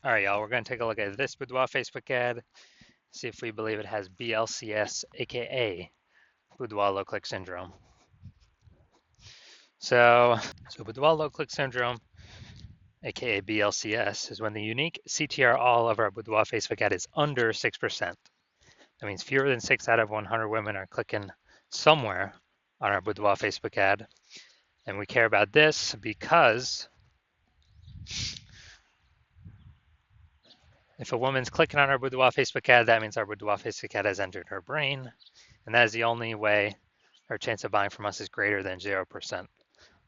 All right, y'all, we're going to take a look at this Boudoir Facebook ad, see if we believe it has BLCS, aka Boudoir low click syndrome. So Boudoir low click syndrome, aka BLCS, is when the unique CTR all of our Boudoir Facebook ad is under 6%. That means fewer than 6 out of 100 women are clicking somewhere on our Boudoir Facebook ad. And we care about this because if a woman's clicking on our Boudoir Facebook ad, that means our Boudoir Facebook ad has entered her brain. And that is the only way our chance of buying from us is greater than 0%.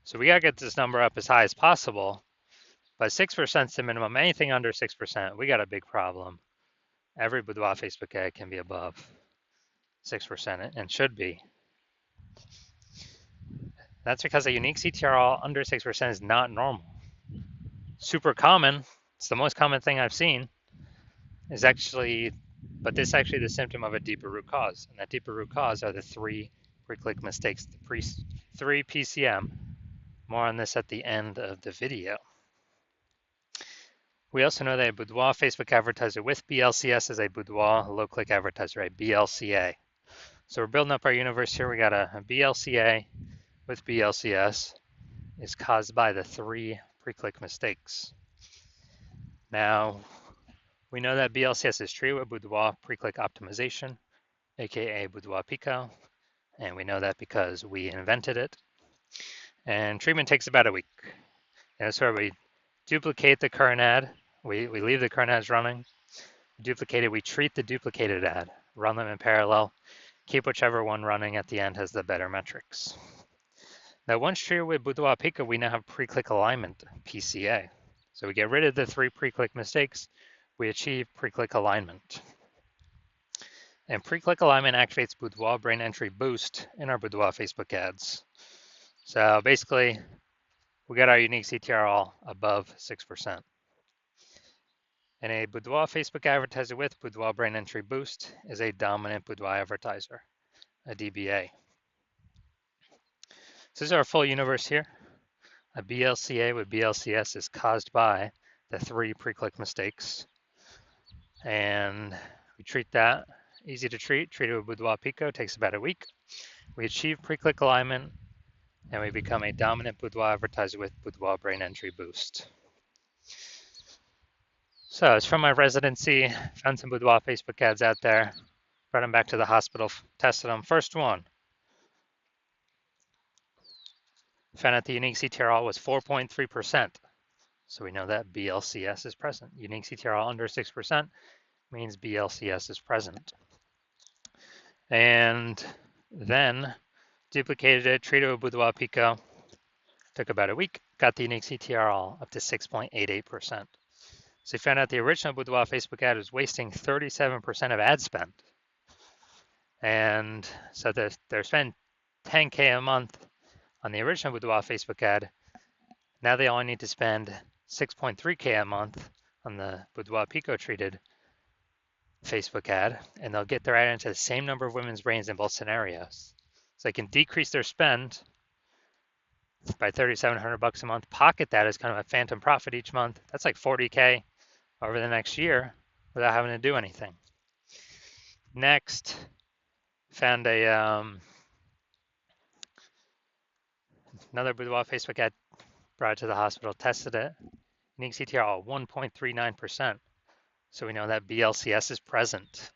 So we got to get this number up as high as possible, but 6% is the minimum. Anything under 6%, we got a big problem. Every Boudoir Facebook ad can be above 6% and should be. That's because a unique CTR under 6% is not normal. Super common, it's the most common thing I've seen, is actually, but this is actually the symptom of a deeper root cause. And that deeper root cause are the 3 pre-click mistakes, the 3 PCM. More on this at the end of the video. We also know that a Boudoir Facebook advertiser with BLCS is a Boudoir low-click advertiser, a BLCA. So we're building up our universe here. We got a BLCA with BLCS is caused by the 3 pre-click mistakes. Now, we know that BLCS is treated with Boudoir pre-click optimization, aka Boudoir Pico, and we know that because we invented it. And treatment takes about a week. And that's where we duplicate the current ad. We leave the current ads running. Duplicate it. We treat the duplicated ad. Run them in parallel. Keep whichever one running at the end has the better metrics. Now, once treated with Boudoir Pico, we now have pre-click alignment, PCA. So we get rid of the 3 pre-click mistakes. We achieve pre-click alignment. And pre-click alignment activates Boudoir brain entry boost in our Boudoir Facebook ads. So basically, we got our unique CTR all above 6%. And a Boudoir Facebook advertiser with Boudoir brain entry boost is a dominant Boudoir advertiser, a DBA. So this is our full universe here. A BLCA with BLCS is caused by the 3 pre-click mistakes. And we treat that, easy to treat, treated with Boudoir Pico, takes about a week. We achieve pre-click alignment, and we become a dominant Boudoir advertiser with Boudoir brain entry boost. So it's from my residency, found some Boudoir Facebook ads out there, brought them back to the hospital, tested them. First one, found out the unique CTR was 4.3%. So we know that BLCS is present. Unique CTR under 6% means BLCS is present. And then duplicated it, treated with Boudoir Pico, took about a week, got the unique CTR up to 6.88%. So we found out the original Boudoir Facebook ad was wasting 37% of ad spend. And so they're spending $10K a month on the original Boudoir Facebook ad. Now they only need to spend $6.3K a month on the Boudoir Pico treated Facebook ad, and they'll get their ad into the same number of women's brains in both scenarios. So they can decrease their spend by $3,700 a month, pocket that as kind of a phantom profit each month. That's like $40K over the next year without having to do anything. Next, found another Boudoir Facebook ad, brought it to the hospital, tested it. Unique CTR 1.39%. So we know that BLCS is present.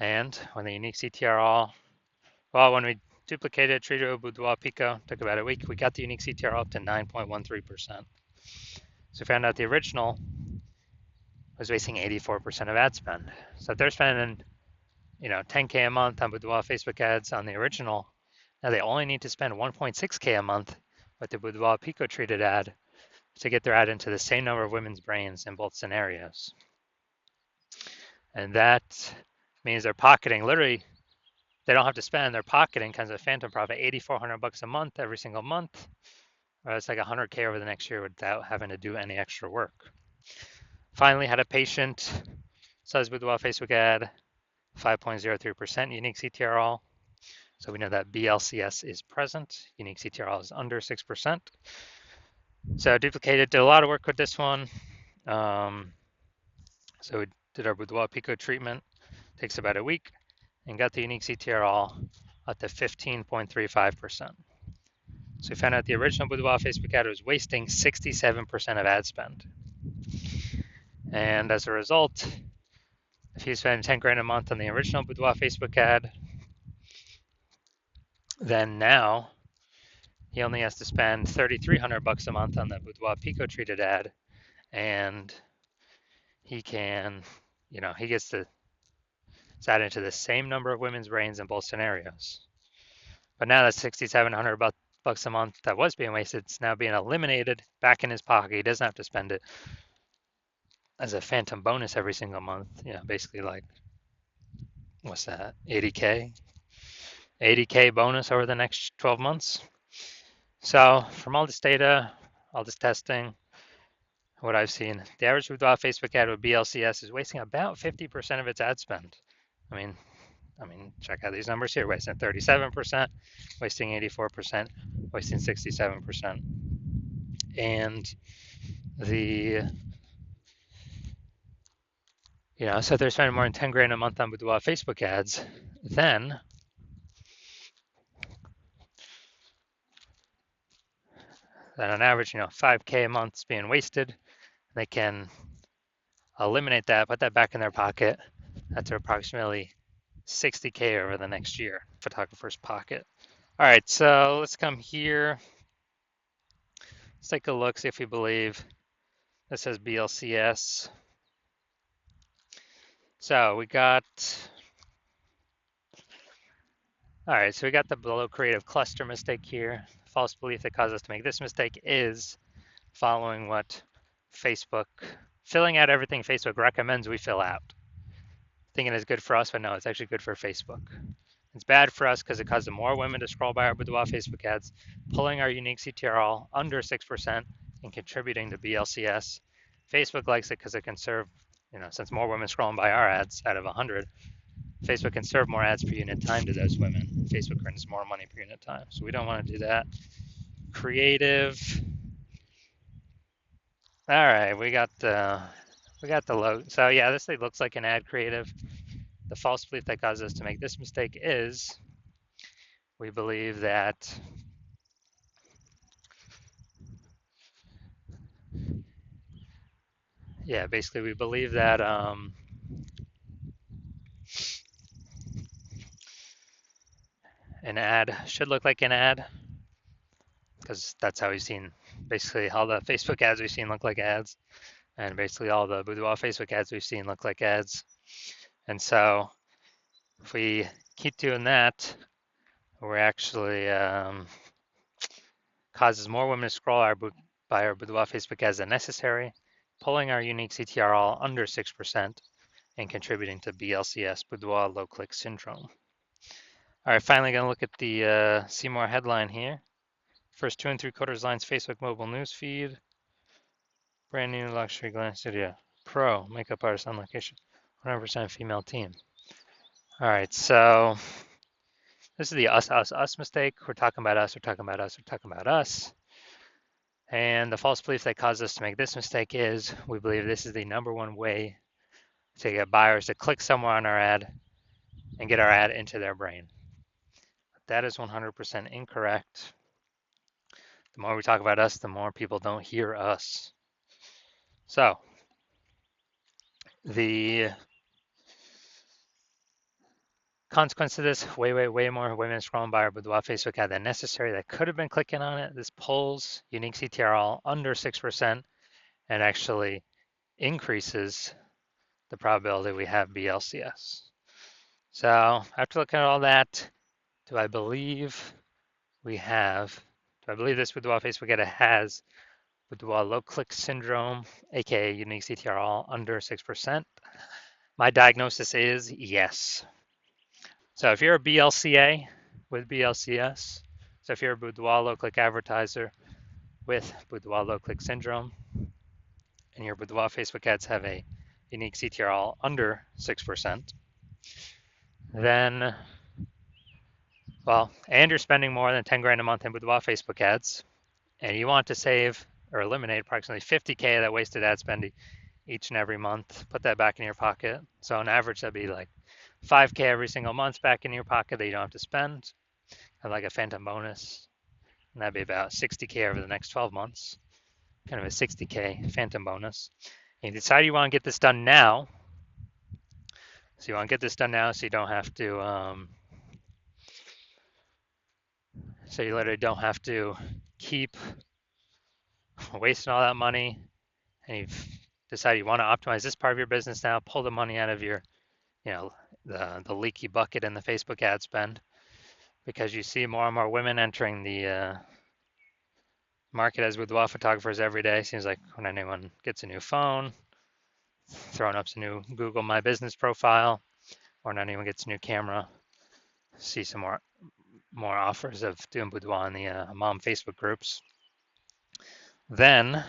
And when the unique CTR when we duplicated, treated with Boudoir Pico, took about a week, we got the unique CTR up to 9.13%. So we found out the original was wasting 84% of ad spend. So if they're spending, $10K a month on Boudoir Facebook ads on the original, now they only need to spend $1.6K a month with the Boudoir Pico treated ad to get their ad into the same number of women's brains in both scenarios. And that means they're pocketing, literally, they don't have to spend, they're pocketing kind of a phantom profit, $8,400 a month every single month, or it's like $100K over the next year without having to do any extra work. Finally, had a patient, says Boudoir Facebook ad, 5.03% unique CTR all. So we know that BLCS is present, unique CTR all is under 6%. So duplicated, did a lot of work with this one. So we did our Boudoir Pico treatment, takes about a week, and got the unique CTR up to 15.35%. So we found out the original Boudoir Facebook ad was wasting 67% of ad spend. And as a result, if he spent 10 grand a month on the original Boudoir Facebook ad, then now he only has to spend 3,300 bucks a month on the Boudoir Pico treated ad, and he can, he gets to add into the same number of women's brains in both scenarios. But now that 6,700 bucks a month that was being wasted, it's now being eliminated back in his pocket. He doesn't have to spend it as a phantom bonus every single month. Basically like, what's that, 80K? 80K bonus over the next 12 months. So from all this data, all this testing, what I've seen, the average Boudoir Facebook ad with BLCS is wasting about 50% of its ad spend. I mean, check out these numbers here: wasting 37%, wasting 84%, wasting 67%, and so they're spending more than 10 grand a month on Boudoir Facebook ads. Then on average, 5K a month is being wasted. They can eliminate that, put that back in their pocket. That's approximately 60K over the next year, photographer's pocket. All right, so let's come here. Let's take a look, see if we believe this says BLCS. So we got, all right, so we got the below creative cluster mistake here. False belief that caused us to make this mistake is following what Facebook, filling out everything Facebook recommends we fill out. Thinking it's good for us, but no, it's actually good for Facebook. It's bad for us because it causes more women to scroll by our Boudoir Facebook ads, pulling our unique CTR under 6% and contributing to BLCS. Facebook likes it because it can serve, since more women scrolling by our ads out of 100, Facebook can serve more ads per unit time to those women. Facebook earns more money per unit time. So we don't want to do that. Creative. All right, we got the logo. So yeah, this thing looks like an ad creative. The false belief that caused us to make this mistake is we believe that basically we believe that an ad should look like an ad because that's how we've seen basically all the Facebook ads we've seen look like ads, and basically all the Boudoir Facebook ads we've seen look like ads. And so if we keep doing that, we're actually causes more women to scroll by our Boudoir Facebook ads than necessary, pulling our unique CTR under 6% and contributing to BLCS, Boudoir low click syndrome. All right, finally going to look at the see more headline here. First 2 3/4 lines Facebook mobile news feed. Brand new luxury glam studio. Pro makeup artist on location. 100% female team. All right, so this is the us mistake. We're talking about us, we're talking about us, we're talking about us. And the false belief that caused us to make this mistake is we believe this is the #1 way to get buyers to click somewhere on our ad and get our ad into their brain. That is 100% incorrect. The more we talk about us, the more people don't hear us. So the consequence of this, way more women scrolling by our Boudoir Facebook ad than necessary that could have been clicking on it. This pulls unique CTR under 6% and actually increases the probability we have BLCS. So after looking at all that, do I believe this Boudoir Facebook ad has Boudoir low click syndrome, aka unique CTR under 6%? My diagnosis is yes. So if you're a BLCA with BLCS, so if you're a Boudoir low click advertiser with Boudoir low click syndrome, and your Boudoir Facebook ads have a unique CTR under 6%, then, and you're spending more than 10 grand a month in Boudoir Facebook ads, and you want to save or eliminate approximately 50K of that wasted ad spend each and every month. Put that back in your pocket. So on average, that'd be like 5K every single month back in your pocket that you don't have to spend, kind of like a phantom bonus. And that'd be about 60K over the next 12 months, kind of a 60K phantom bonus. And you decide you want to get this done now. So you want to get this done now so you don't have to, so you literally don't have to keep wasting all that money. And you've decided you want to optimize this part of your business now, pull the money out of your, the leaky bucket in the Facebook ad spend, because you see more and more women entering the market as boudoir photographers every day. Seems like when anyone gets a new phone, throwing up some new Google My Business profile, or when anyone gets a new camera, see some more offers of doing boudoir in the mom Facebook groups. Then,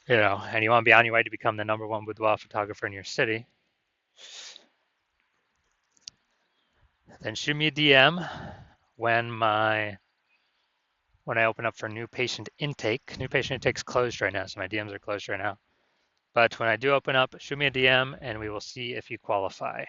and you want to be on your way to become the #1 boudoir photographer in your city, then shoot me a DM when I open up for new patient intake. New patient intake's closed right now, so my DMs are closed right now. But when I do open up, shoot me a DM and we will see if you qualify.